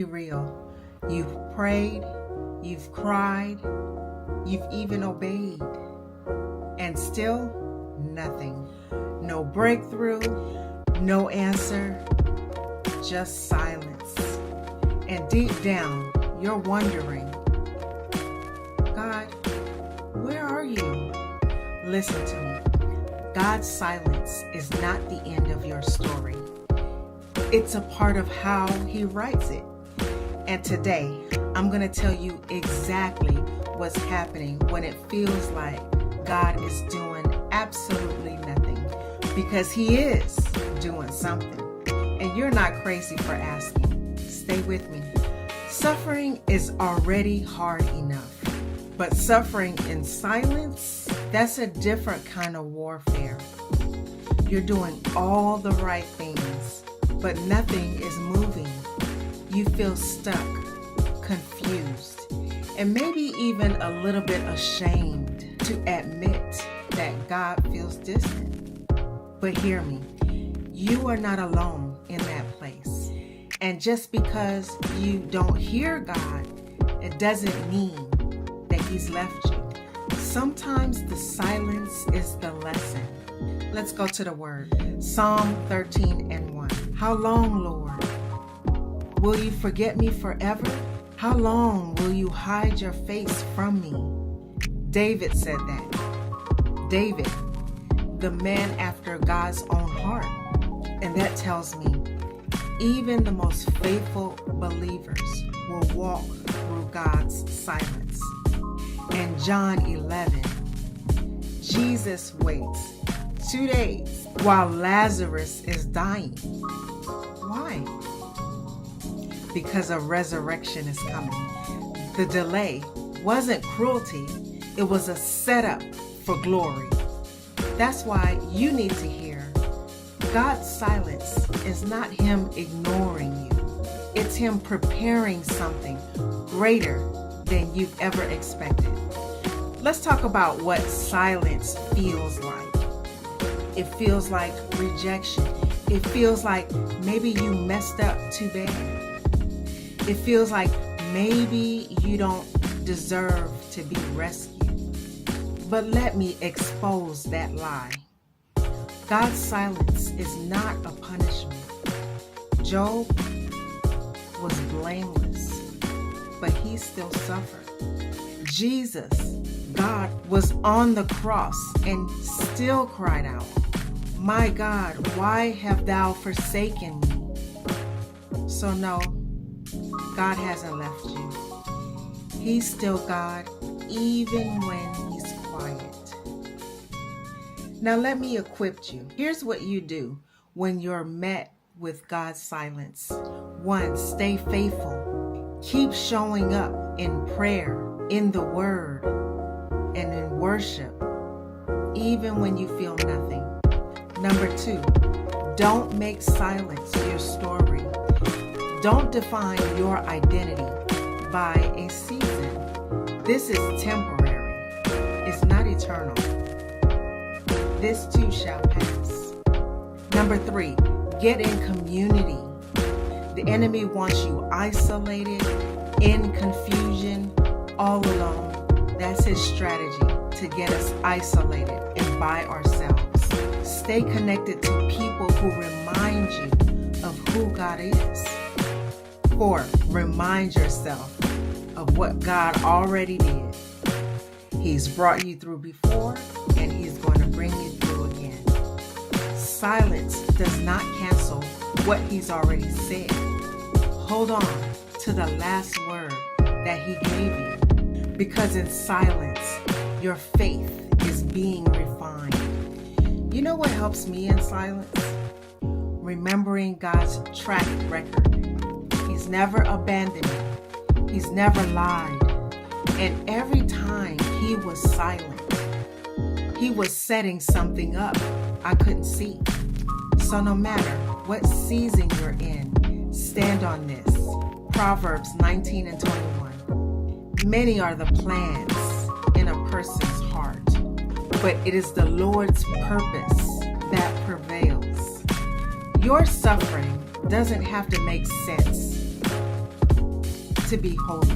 Be real. You've prayed, you've cried, you've even obeyed, and still nothing. No breakthrough, no answer, just silence. And deep down, you're wondering, God, where are you? Listen to me. God's silence is not the end of your story. It's a part of how He writes it. And today, I'm going to tell you exactly what's happening when it feels like God is doing absolutely nothing, because He is doing something. And you're not crazy for asking. Stay with me. Suffering is already hard enough, but suffering in silence, that's a different kind of warfare. You're doing all the right things, but nothing is moving. You feel stuck, confused, and maybe even a little bit ashamed to admit that God feels distant. But hear me, you are not alone in that place. And just because you don't hear God, it doesn't mean that He's left you. Sometimes the silence is the lesson. Let's go to the word. Psalm 13:1. How long, Lord? Will you forget me forever? How long will you hide your face from me? David said that. David, the man after God's own heart. And that tells me even the most faithful believers will walk through God's silence. And John 11, Jesus waits 2 days while Lazarus is dying. Why? Because a resurrection is coming. The delay wasn't cruelty, it was a setup for glory. That's why you need to hear God's silence is not Him ignoring you. It's Him preparing something greater than you've ever expected. Let's talk about what silence feels like. It feels like rejection. It feels like maybe you messed up too bad. It feels like maybe you don't deserve to be rescued. But let me expose that lie. God's silence is not a punishment. Job was blameless, but he still suffered. Jesus, God, was on the cross and still cried out, "My God, why have thou forsaken me?" So no, God hasn't left you. He's still God, even when He's quiet. Now let me equip you. Here's what you do when you're met with God's silence. 1, stay faithful. Keep showing up in prayer, in the Word, and in worship, even when you feel nothing. Number 2, don't make silence your story. Don't define your identity by a season. This is temporary. It's not eternal. This too shall pass. Number 3, get in community. The enemy wants you isolated, in confusion, all alone. That's his strategy, to get us isolated and by ourselves. Stay connected to people who remind you of who God is. 4, remind yourself of what God already did. He's brought you through before, and He's going to bring you through again. Silence does not cancel what He's already said. Hold on to the last word that He gave you, because in silence, your faith is being refined. You know what helps me in silence? Remembering God's track record. He's never abandoned me. He's never lied. And every time He was silent, He was setting something up I couldn't see. So no matter what season you're in, stand on this. Proverbs 19:21. Many are the plans in a person's heart, but it is the Lord's purpose that prevails. Your suffering doesn't have to make sense. to be holy.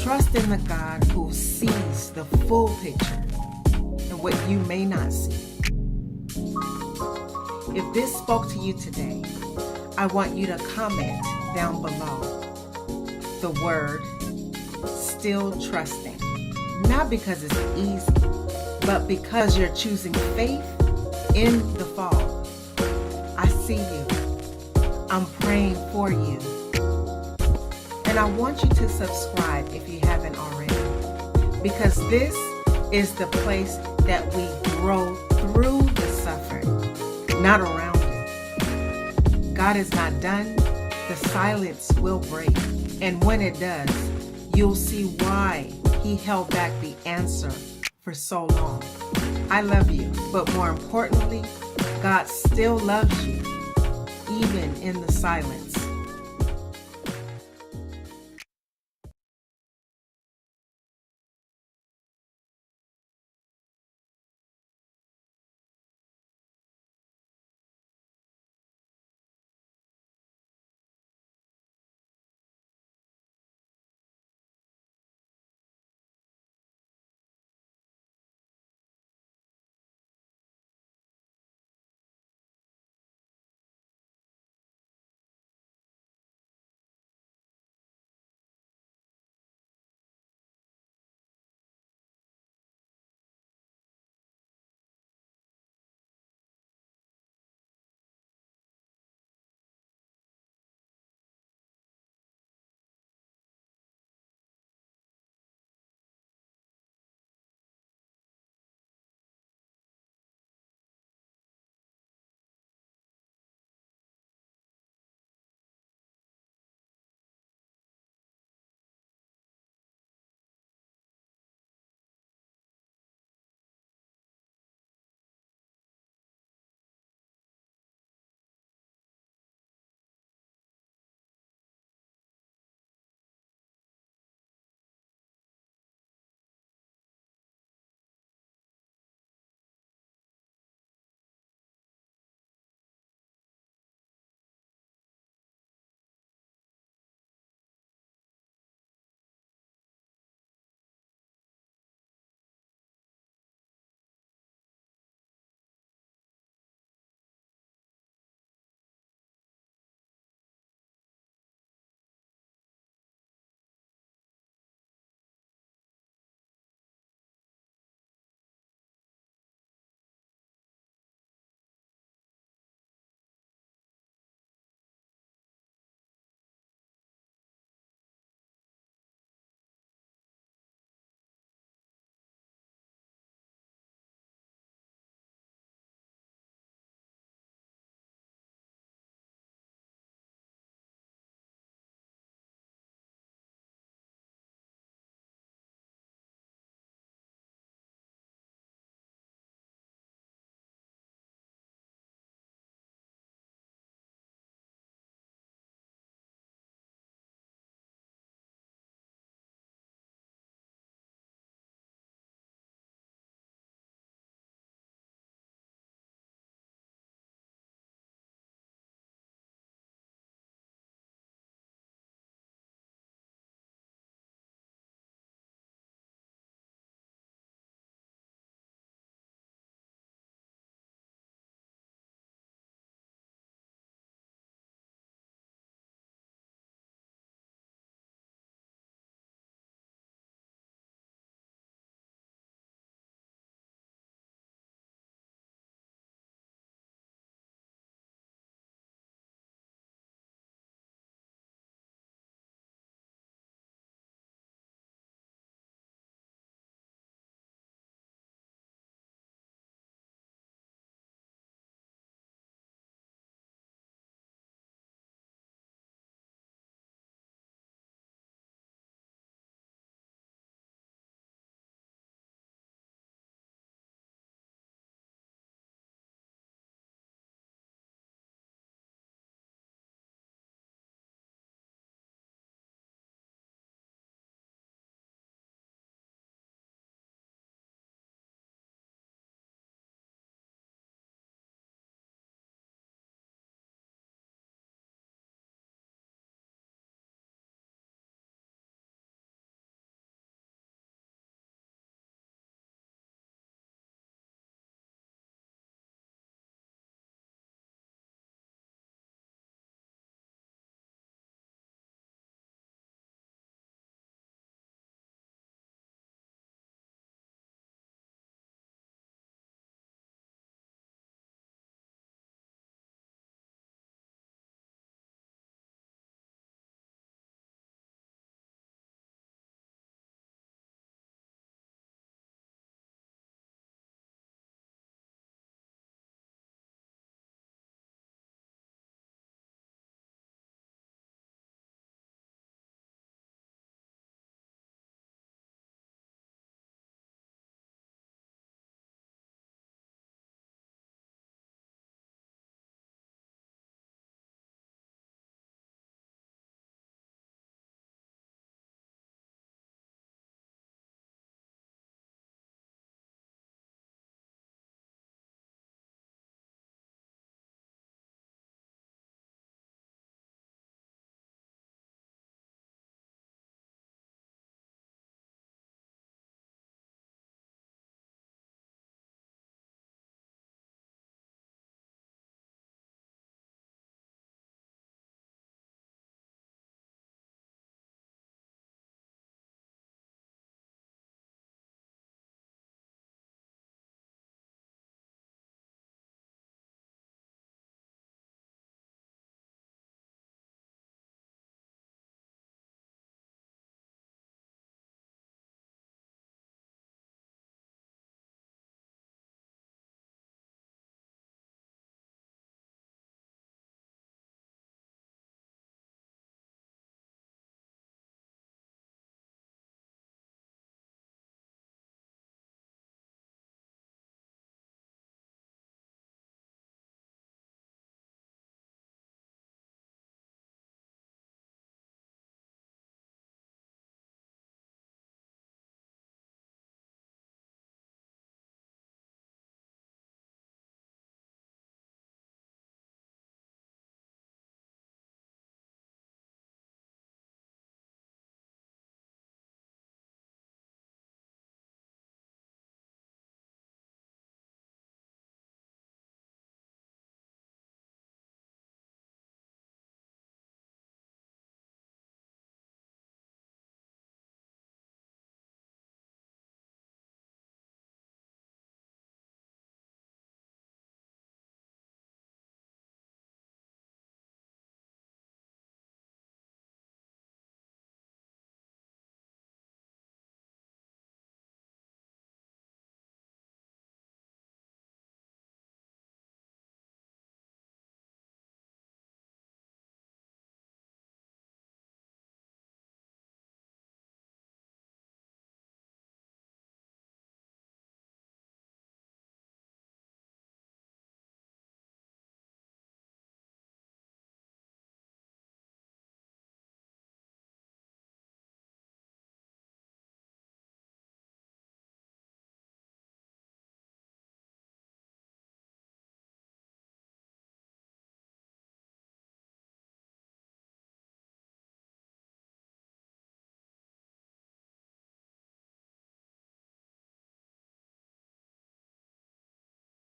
Trust in the God who sees the full picture and what you may not see. If this spoke to you today, I want you to comment down below the word "still trusting." Not because it's easy, but because you're choosing faith in the fall. I see you. I'm praying for you. And I want you to subscribe if you haven't already, because this is the place that we grow through the suffering, not around it. God is not done. The silence will break. And when it does, you'll see why He held back the answer for so long. I love you, but more importantly, God still loves you, even in the silence.